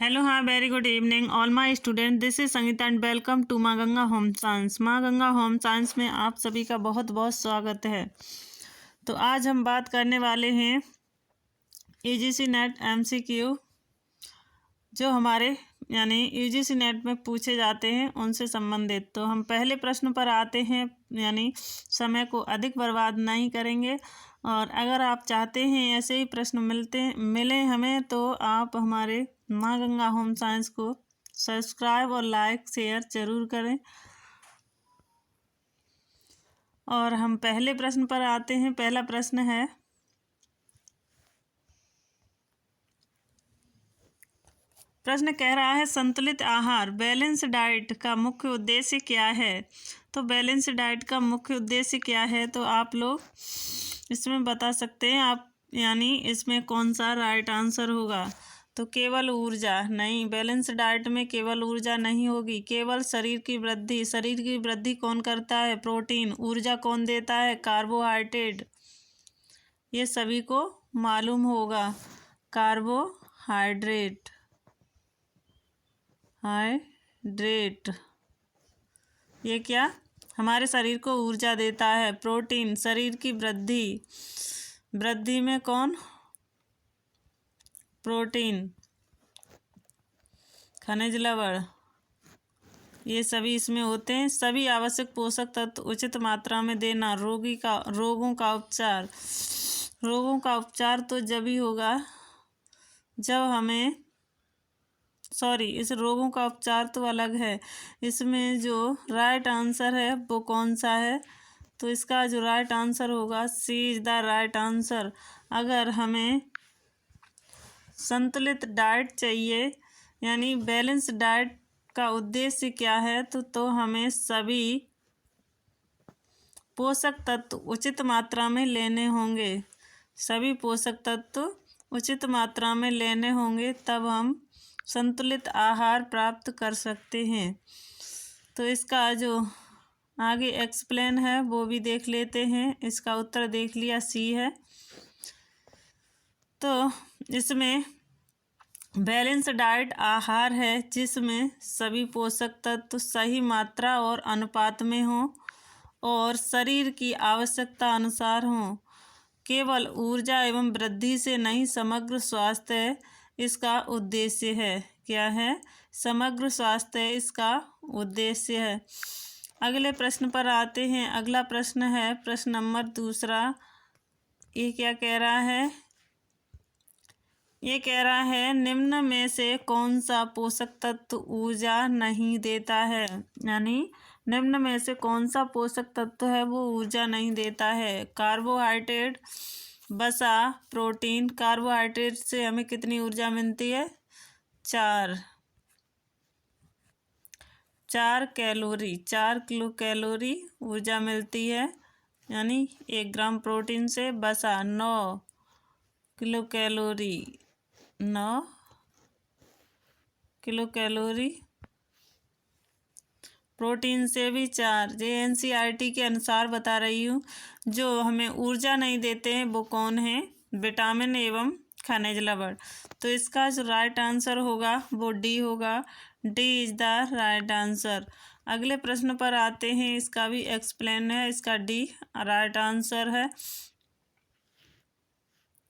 Hello, हाँ, very good evening all my student. This is Sangeeta and welcome to Maa Ganga home science. माँ Ganga home science में आप सभी का बहुत बहुत स्वागत है। तो आज हम बात करने वाले हैं यूजीसी नेट एमसीक्यू, जो हमारे यानी यूजीसी नेट में पूछे जाते हैं उनसे संबंधित। तो हम पहले प्रश्न पर आते हैं, यानी समय को अधिक बर्बाद नहीं करेंगे। और अगर आप चाहते हैं ऐसे ही प्रश्न मिले हमें, तो आप हमारे माँ गंगा होम साइंस को सब्सक्राइब और लाइक शेयर जरूर करें। और हम पहले प्रश्न पर आते हैं। पहला प्रश्न है, प्रश्न कह रहा है संतुलित आहार बैलेंस डाइट का मुख्य उद्देश्य क्या है। तो बैलेंस डाइट का मुख्य उद्देश्य क्या है, तो आप लोग इसमें बता सकते हैं। आप यानी इसमें कौन सा राइट आंसर होगा। तो केवल ऊर्जा नहीं, बैलेंस डाइट में केवल ऊर्जा नहीं होगी। केवल शरीर की वृद्धि, शरीर की वृद्धि कौन करता है? प्रोटीन। ऊर्जा कौन देता है? कार्बोहाइड्रेट। ये सभी को मालूम होगा। कार्बोहाइड्रेट, हाइड्रेट ये क्या हमारे शरीर को ऊर्जा देता है। प्रोटीन शरीर की वृद्धि, वृद्धि में कौन? प्रोटीन। खनिज लवण, ये सभी इसमें होते हैं। सभी आवश्यक पोषक तत्व उचित मात्रा में देना। रोगों का उपचार, रोगों का उपचार तो जब ही होगा जब हमें इस रोगों का उपचार तो अलग है। इसमें जो राइट आंसर है वो कौन सा है? तो इसका जो राइट आंसर होगा, सी इज द राइट आंसर। अगर हमें संतुलित डाइट चाहिए, यानी बैलेंस डाइट का उद्देश्य क्या है, तो हमें सभी पोषक तत्व उचित मात्रा में लेने होंगे। सभी पोषक तत्व उचित मात्रा में लेने होंगे, तब हम संतुलित आहार प्राप्त कर सकते हैं। तो इसका जो आगे एक्सप्लेन है वो भी देख लेते हैं। इसका उत्तर देख लिया, सी है। तो इसमें बैलेंस डाइट आहार है जिसमें सभी पोषक तत्व सही मात्रा और अनुपात में हों और शरीर की आवश्यकता अनुसार हों। केवल ऊर्जा एवं वृद्धि से नहीं, समग्र स्वास्थ्य इसका उद्देश्य है। क्या है? समग्र स्वास्थ्य इसका उद्देश्य है। अगले प्रश्न पर आते हैं। अगला प्रश्न है प्रश्न नंबर 2। ये क्या कह रहा है? ये कह रहा है निम्न में से कौन सा पोषक तत्व ऊर्जा नहीं देता है। यानी निम्न में से कौन सा पोषक तत्व है वो ऊर्जा नहीं देता है। कार्बोहाइड्रेट, वसा, प्रोटीन। कार्बोहाइड्रेट से हमें कितनी ऊर्जा मिलती है? 4 कैलोरी, 4 किलो कैलोरी ऊर्जा मिलती है। यानी 1 ग्राम प्रोटीन से। वसा 9 kilo calorie, 9 kilo calorie. Protein से भी 4। एनसीईआरटी के अनुसार बता रही हूँ। जो हमें ऊर्जा नहीं देते हैं वो कौन है? विटामिन एवं खनिज लवण। तो इसका जो राइट आंसर होगा वो डी होगा। D is the right answer. अगले प्रश्न पर आते हैं। इसका भी एक्सप्लेन है। इसका डी राइट आंसर है।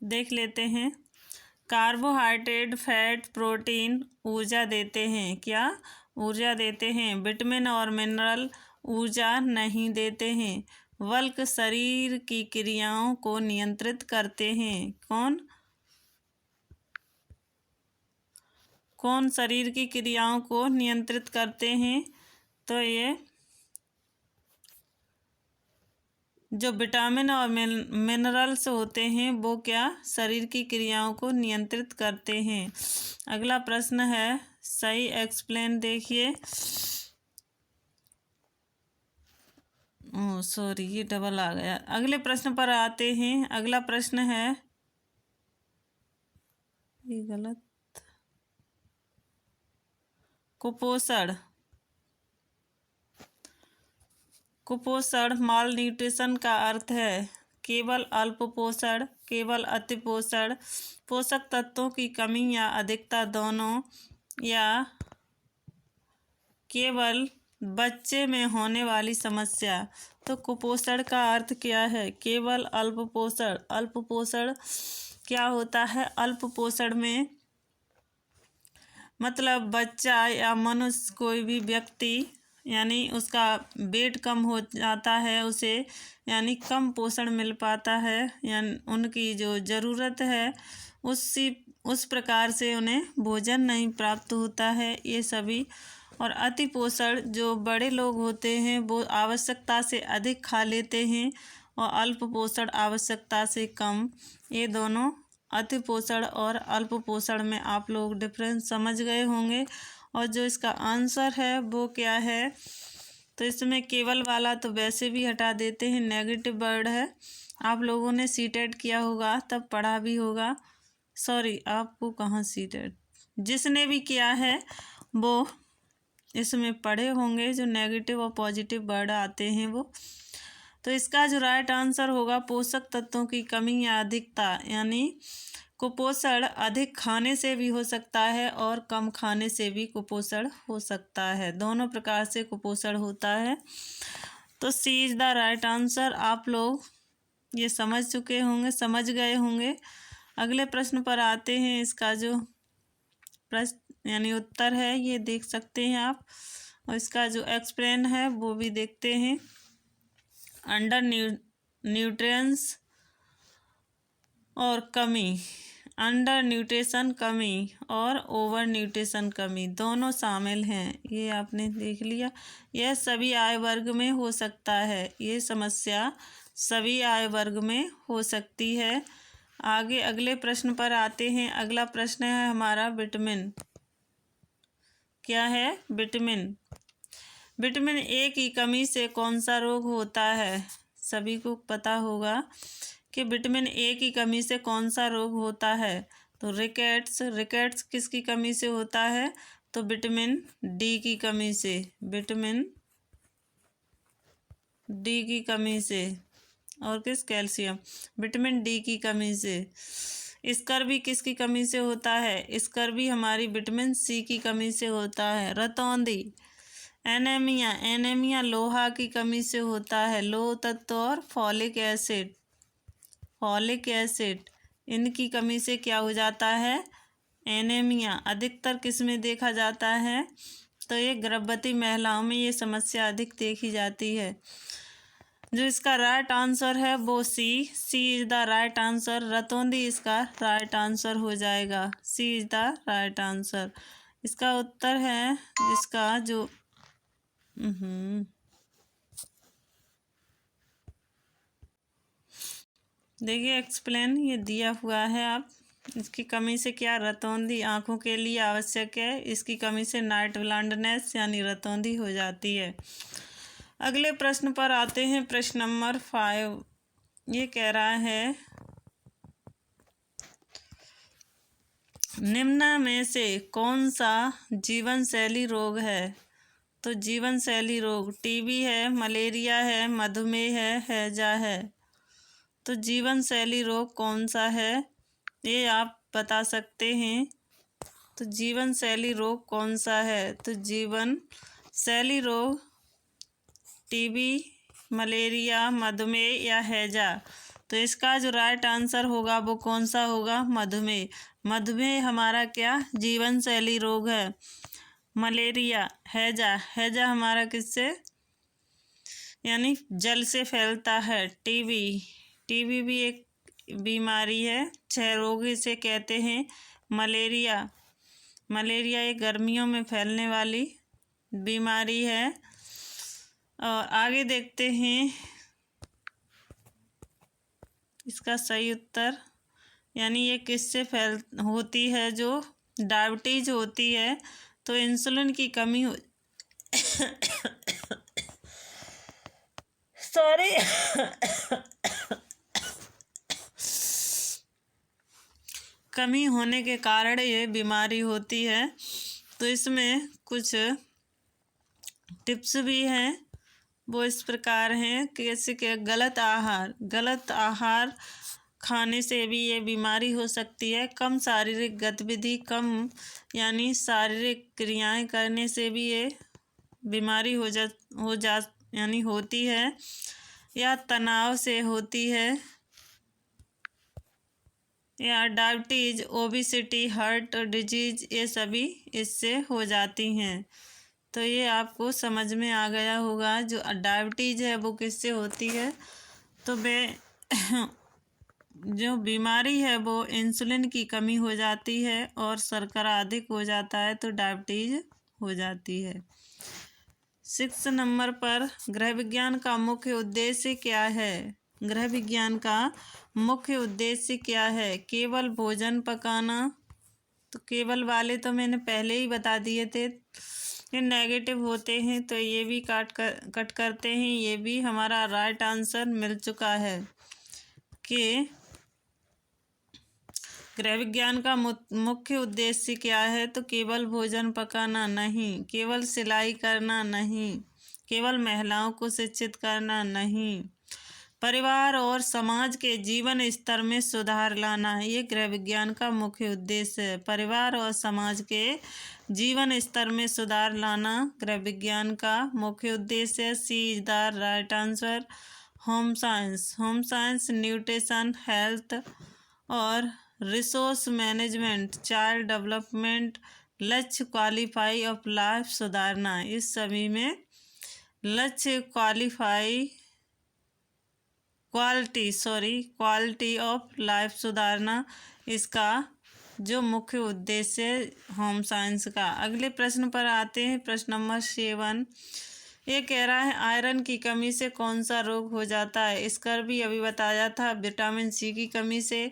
देख लेते हैं। कार्बोहाइड्रेट, फैट, प्रोटीन ऊर्जा देते हैं। क्या ऊर्जा देते हैं? विटामिन और मिनरल ऊर्जा नहीं देते हैं। बल्क शरीर की क्रियाओं को नियंत्रित करते हैं। कौन शरीर की क्रियाओं को नियंत्रित करते हैं? तो ये जो विटामिन और मिनरल्स होते हैं वो क्या शरीर की क्रियाओं को नियंत्रित करते हैं। अगला प्रश्न है, सही एक्सप्लेन देखिए। ये डबल आ गया। अगले प्रश्न पर आते हैं। अगला प्रश्न है, ये गलत, कुपोषण। कुपोषण माल न्यूट्रिशन का अर्थ है केवल अल्प पोषण, केवल अति पोषण, पोषक तत्वों की कमी या अधिकता दोनों, या केवल बच्चे में होने वाली समस्या। तो कुपोषण का अर्थ क्या है? केवल अल्पपोषण। अल्पपोषण क्या होता है? अल्पपोषण में मतलब बच्चा या मनुष्य कोई भी व्यक्ति यानी उसका वेट कम हो जाता है, उसे यानी कम पोषण मिल पाता है, यानी उनकी जो ज़रूरत है उस प्रकार से उन्हें भोजन नहीं प्राप्त होता है, ये सभी। और अति पोषण जो बड़े लोग होते हैं वो आवश्यकता से अधिक खा लेते हैं, और अल्प पोषण आवश्यकता से कम। ये दोनों अति पोषण और अल्प पोषण में आप लोग डिफरेंस समझ गए होंगे। और जो इसका आंसर है वो क्या है? तो इसमें केवल वाला तो वैसे भी हटा देते हैं, नेगेटिव वर्ड है। आप लोगों ने सीटेट किया होगा तब पढ़ा भी होगा। सॉरी, आपको कहाँ सीटेट, जिसने भी किया है वो इसमें पढ़े होंगे जो नेगेटिव और पॉजिटिव वर्ड आते हैं वो। तो इसका जो राइट आंसर होगा पोषक तत्वों की कमी या अधिकता, यानी कुपोषण अधिक खाने से भी हो सकता है और कम खाने से भी कुपोषण हो सकता है, दोनों प्रकार से कुपोषण होता है। तो सी इज़ द राइट आंसर। आप लोग ये समझ चुके होंगे, समझ गए होंगे। अगले प्रश्न पर आते हैं। इसका जो प्रश्न यानी उत्तर है ये देख सकते हैं आप, और इसका जो एक्सप्लेन है वो भी देखते हैं। अंडर न्यूट्रिएंट्स और कमी, अंडर न्यूट्रिशन कमी और ओवर न्यूट्रिशन कमी दोनों शामिल हैं, ये आपने देख लिया। यह सभी आयु वर्ग में हो सकता है, ये समस्या सभी आयु वर्ग में हो सकती है। आगे अगले प्रश्न पर आते हैं। अगला प्रश्न है हमारा विटामिन। क्या है? विटामिन। विटामिन ए की कमी से कौन सा रोग होता है? सभी को पता होगा कि विटामिन ए की कमी से कौन सा रोग होता है। तो रिकेट्स किसकी कमी से होता है? तो विटामिन डी की कमी से, विटामिन डी की कमी से। और कैल्शियम, विटामिन डी की कमी से। स्कर्वी किसकी कमी से होता है? स्कर्वी हमारी विटामिन सी की कमी से होता है। रतौंधी, एनीमिया लोहा की कमी से होता है, लोह तत्व। और फॉलिक एसिड इनकी कमी से क्या हो जाता है? एनीमिया। अधिकतर किस में देखा जाता है? तो ये गर्भवती महिलाओं में ये समस्या अधिक देखी जाती है। जो इसका राइट आंसर है वो सी इज़ द राइट आंसर। रतौंधी इसका राइट आंसर हो जाएगा। सी इज़ द राइट आंसर। इसका उत्तर है जिसका जो देखिए एक्सप्लेन ये दिया हुआ है। आप इसकी कमी से क्या? रतौंधी आँखों के लिए आवश्यक है, इसकी कमी से नाइट ब्लाइंडनेस यानी रतौंधी हो जाती है। अगले प्रश्न पर आते हैं। प्रश्न नंबर 5 ये कह रहा है निम्न में से कौन सा जीवन शैली रोग है? तो जीवन शैली रोग टीबी है, मलेरिया है, मधुमेह है, हैजा है। तो जीवन शैली रोग कौन सा है ये आप बता सकते हैं। तो जीवन शैली रोग कौन सा है? तो जीवन शैली रोग टीबी, मलेरिया, मधुमेह या हैजा। तो इसका जो राइट आंसर होगा वो कौन सा होगा? मधुमेह। मधुमेह हमारा क्या जीवन शैली रोग है। मलेरिया, हैजा हमारा किससे यानी जल से फैलता है। टीबी भी एक बीमारी है, 6 रोग इसे कहते हैं। मलेरिया एक गर्मियों में फैलने वाली बीमारी है। और आगे देखते हैं इसका सही उत्तर, यानी ये किससे होती है? जो डायबिटीज होती है। तो इंसुलिन की कमी हो सॉरी कमी होने के कारण ये बीमारी होती है। तो इसमें कुछ टिप्स भी हैं, वो इस प्रकार हैं कि जैसे कि गलत आहार खाने से भी ये बीमारी हो सकती है। कम शारीरिक गतिविधि, कम यानी शारीरिक क्रियाएं करने से भी ये बीमारी हो जा यानी होती है, या तनाव से होती है, या डायबिटीज, ओबिसिटी, हार्ट डिजीज, ये सभी इससे हो जाती हैं। तो ये आपको समझ में आ गया होगा। जो डायबिटीज है वो किससे होती है, तो जो बीमारी है वो इंसुलिन की कमी हो जाती है और शर्करा अधिक हो जाता है तो डायबिटीज हो जाती है। 6 नंबर पर गृह विज्ञान का मुख्य उद्देश्य क्या है? गृह विज्ञान का मुख्य उद्देश्य क्या है? केवल भोजन पकाना, तो केवल वाले तो मैंने पहले ही बता दिए थे, ये नेगेटिव होते हैं तो ये भी कट करते हैं। ये भी हमारा राइट आंसर मिल चुका है कि गृह विज्ञान का मुख्य उद्देश्य क्या है, तो केवल भोजन पकाना नहीं, केवल सिलाई करना नहीं, केवल महिलाओं को शिक्षित करना नहीं, परिवार और समाज के जीवन स्तर में सुधार लाना, ये गृह विज्ञान का मुख्य उद्देश्य है। परिवार और समाज के जीवन स्तर में सुधार लाना गृह विज्ञान का मुख्य उद्देश्य है। C is the right answer. Home science nutrition, health और रिसोर्स मैनेजमेंट, चाइल्ड डेवलपमेंट, लक्ष्य क्वालिफाई ऑफ लाइफ सुधारना, इस सभी में लक्ष्य क्वालिटी ऑफ लाइफ सुधारना, इसका जो मुख्य उद्देश्य है होम साइंस का। अगले प्रश्न पर आते हैं। प्रश्न नंबर 7 ये कह रहा है आयरन की कमी से कौन सा रोग हो जाता है? इसका भी अभी बताया था। विटामिन सी की कमी से,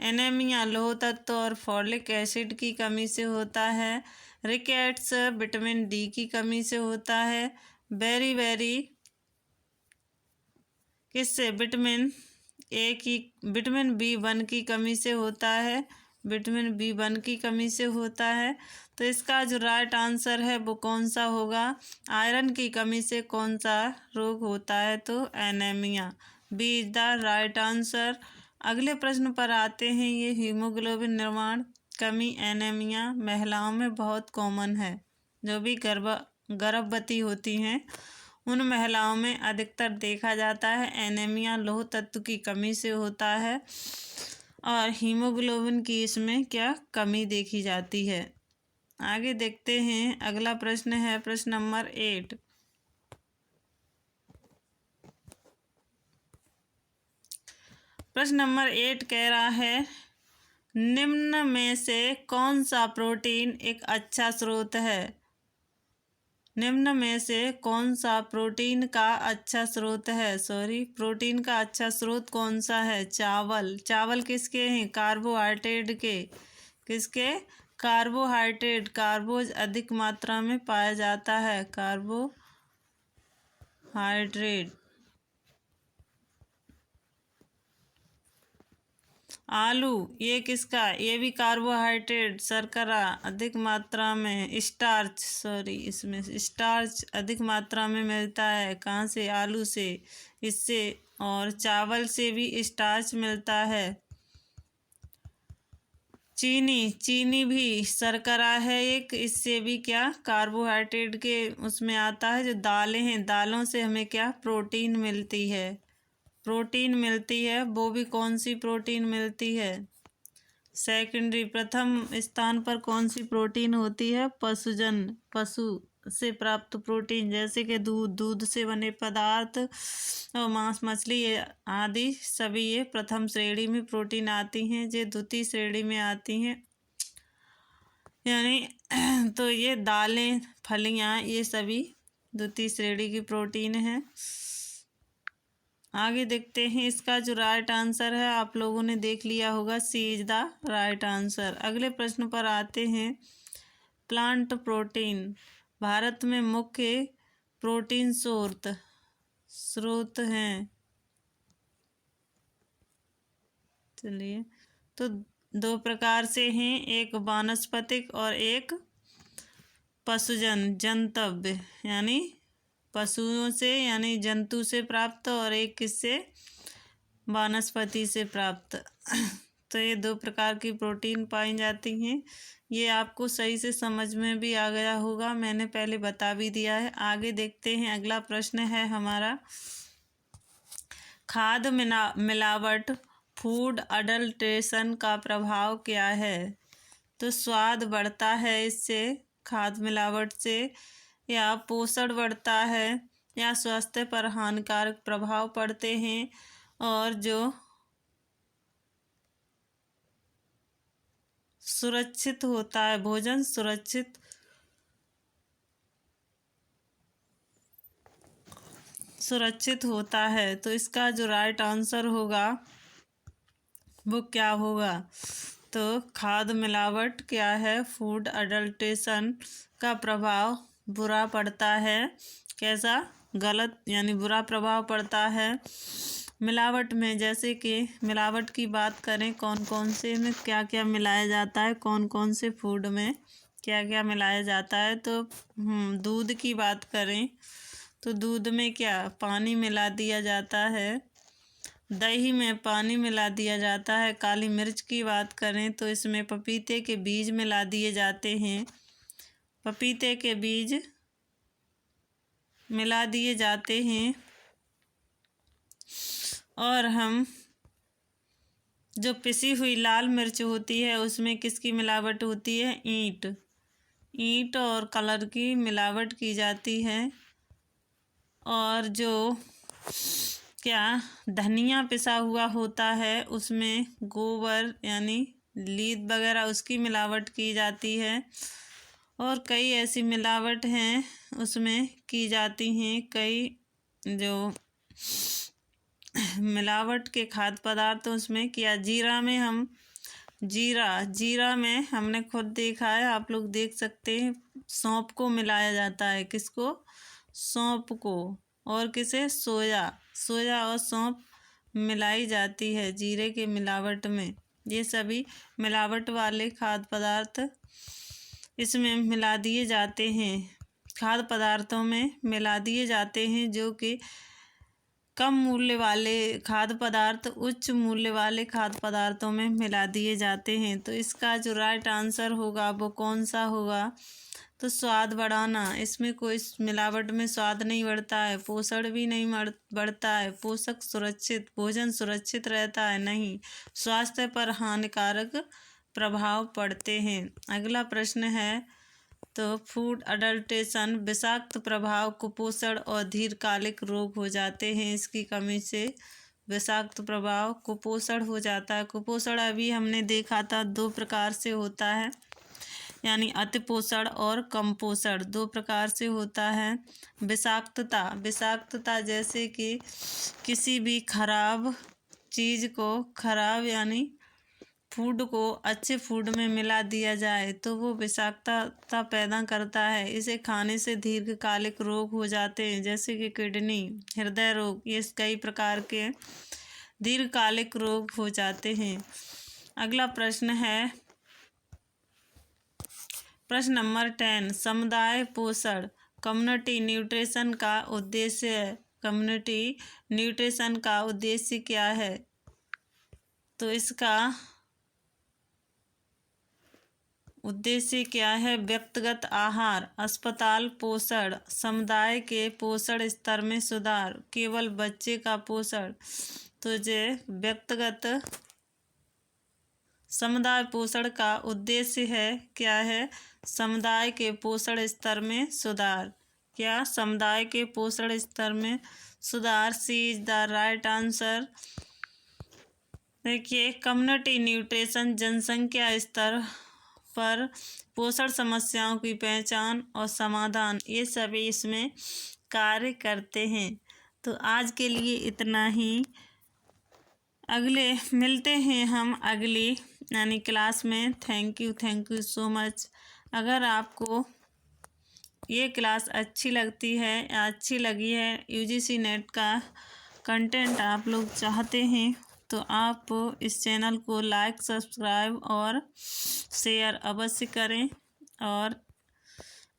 एनीमिया लौह तत्व और फॉलिक एसिड की कमी से होता है, रिकेट्स विटामिन डी की कमी से होता है, बेरी किससे, विटामिन B1 की कमी से होता है, विटामिन B1 की कमी से होता है। तो इसका जो राइट आंसर है वो कौन सा होगा? आयरन की कमी से कौन सा रोग होता है? तो anaemia, B is the right answer. अगले प्रश्न पर आते हैं। ये हीमोग्लोबिन निर्माण कमी एनीमिया महिलाओं में बहुत कॉमन है। जो भी गर्भवती होती हैं उन महिलाओं में अधिकतर देखा जाता है। एनीमिया लौह तत्व की कमी से होता है और हीमोग्लोबिन की इसमें क्या कमी देखी जाती है। आगे देखते हैं। अगला प्रश्न है प्रश्न नंबर 8। प्रश्न नंबर 8 कह रहा है निम्न में से कौन सा प्रोटीन एक अच्छा स्रोत है? निम्न में से कौन सा प्रोटीन का अच्छा स्रोत है? प्रोटीन का अच्छा स्रोत कौन सा है? चावल किसके हैं? कार्बोहाइड्रेट के। किसके? कार्बोहाइड्रेट। कार्बोज अधिक मात्रा में पाया जाता है, कार्बोहाइड्रेट। आलू, ये किसका? ये भी कार्बोहाइड्रेट। शर्करा अधिक मात्रा में, इसमें स्टार्च अधिक मात्रा में मिलता है। कहाँ से? आलू से, इससे। और चावल से भी स्टार्च मिलता है। चीनी भी शर्करा है एक, इससे भी क्या कार्बोहाइड्रेट के उसमें आता है। जो दालें हैं, दालों से हमें क्या प्रोटीन मिलती है, वो भी कौन सी प्रोटीन मिलती है? सेकेंडरी। प्रथम स्थान पर कौन सी प्रोटीन होती है? पशु से प्राप्त प्रोटीन, जैसे कि दूध से बने पदार्थ और मांस मछली आदि सभी ये प्रथम श्रेणी में प्रोटीन आती हैं। ये द्वितीय श्रेणी में आती हैं, यानी तो ये दालें, फलियां, ये सभी द्वितीय श्रेणी की प्रोटीन है। आगे देखते हैं। इसका जो राइट आंसर है आप लोगों ने देख लिया होगा, सी इज द राइट आंसर। अगले प्रश्न पर आते हैं। प्लांट प्रोटीन भारत में मुख्य प्रोटीन स्रोत हैं। चलिए, तो 2 प्रकार से हैं, एक वानस्पतिक और एक जनतव्य, यानी पशुओं से यानी जंतु से प्राप्त, और एक किससे? वनस्पति से प्राप्त। तो ये 2 प्रकार की प्रोटीन पाई जाती हैं। ये आपको सही से समझ में भी आ गया होगा, मैंने पहले बता भी दिया है। आगे देखते हैं, अगला प्रश्न है हमारा, खाद्य मिलावट फूड अडल्ट्रेशन का प्रभाव क्या है? तो स्वाद बढ़ता है इससे, खाद्य मिलावट से, या पोषण बढ़ता है, या स्वास्थ्य पर हानिकारक प्रभाव पड़ते हैं, और जो सुरक्षित होता है, भोजन सुरक्षित होता है। तो इसका जो राइट आंसर होगा वो क्या होगा? तो खाद्य मिलावट क्या है? फूड अडल्ट्रेशन का प्रभाव बुरा पड़ता है। कैसा? गलत, यानी बुरा प्रभाव पड़ता है मिलावट में। जैसे कि मिलावट की बात करें, कौन कौन से में क्या क्या मिलाया जाता है, कौन कौन से फूड में क्या क्या मिलाया जाता है। तो दूध की बात करें तो दूध में क्या पानी मिला दिया जाता है, दही में पानी मिला दिया जाता है। काली मिर्च की बात करें तो इसमें पपीते के बीज मिला दिए जाते हैं, पपीते के बीज मिला दिए जाते हैं। और हम जो पिसी हुई लाल मिर्च होती है उसमें किसकी मिलावट होती है? ईंट और कलर की मिलावट की जाती है। और जो क्या धनिया पिसा हुआ होता है उसमें गोबर यानी लीद वगैरह उसकी मिलावट की जाती है। और कई ऐसी मिलावट हैं उसमें की जाती हैं। कई जो मिलावट के खाद्य पदार्थ उसमें किया, जीरा में हमने खुद देखा है, आप लोग देख सकते हैं, सौंफ को मिलाया जाता है। किसको? सौंफ को। और किसे? सोया और सौंफ मिलाई जाती है जीरे के मिलावट में। ये सभी मिलावट वाले खाद्य पदार्थ इसमें मिला दिए जाते हैं, खाद्य पदार्थों में मिला दिए जाते हैं, जो कि कम मूल्य वाले खाद्य पदार्थ उच्च मूल्य वाले खाद्य पदार्थों में मिला दिए जाते हैं। तो इसका जो राइट आंसर होगा वो कौन सा होगा? तो स्वाद बढ़ाना। इसमें कोई मिलावट में स्वाद नहीं बढ़ता है, पोषण भी नहीं बढ़ता है, पोषक सुरक्षित, भोजन सुरक्षित रहता है, नहीं, स्वास्थ्य पर हानिकारक प्रभाव पड़ते हैं। अगला प्रश्न है, तो फूड अडल्ट्रेशन विषाक्त प्रभाव, कुपोषण और दीर्घकालिक रोग हो जाते हैं इसकी कमी से। विषाक्त प्रभाव, कुपोषण हो जाता है। कुपोषण अभी हमने देखा था 2 प्रकार से होता है, यानी अतिपोषण और कम पोषण 2 प्रकार से होता है। विषाक्तता जैसे कि किसी भी खराब चीज़ को, खराब यानी फूड को अच्छे फूड में मिला दिया जाए तो वो विषाक्तता पैदा करता है। इसे खाने से दीर्घकालिक रोग हो जाते हैं, जैसे कि किडनी, हृदय रोग, ये कई प्रकार के दीर्घकालिक रोग हो जाते हैं। अगला प्रश्न है, प्रश्न नंबर 10, समुदाय पोषण कम्युनिटी न्यूट्रिशन का उद्देश्य है। कम्युनिटी न्यूट्रिशन का उद्देश्य क्या है? तो इसका उद्देश्य क्या है? व्यक्तिगत आहार, अस्पताल पोषण, समुदाय के पोषण स्तर में सुधार, केवल बच्चे का पोषण। तो ये व्यक्तिगत समुदाय पोषण का उद्देश्य है, क्या है? समुदाय के पोषण स्तर में सुधार। क्या? समुदाय के पोषण स्तर में सुधार। सी इज द राइट आंसर। देखिए, कम्युनिटी न्यूट्रिशन जनसंख्या स्तर पर पोषण समस्याओं की पहचान और समाधान, ये सभी इसमें कार्य करते हैं। तो आज के लिए इतना ही। अगले मिलते हैं हम अगली यानी क्लास में। Thank you so much. अगर आपको ये क्लास अच्छी लगती है या अच्छी लगी है, यूजीसी नेट का कंटेंट आप लोग चाहते हैं, तो आप इस चैनल को लाइक, सब्सक्राइब और शेयर अवश्य करें। और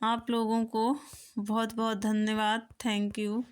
आप लोगों को बहुत बहुत धन्यवाद। Thank you.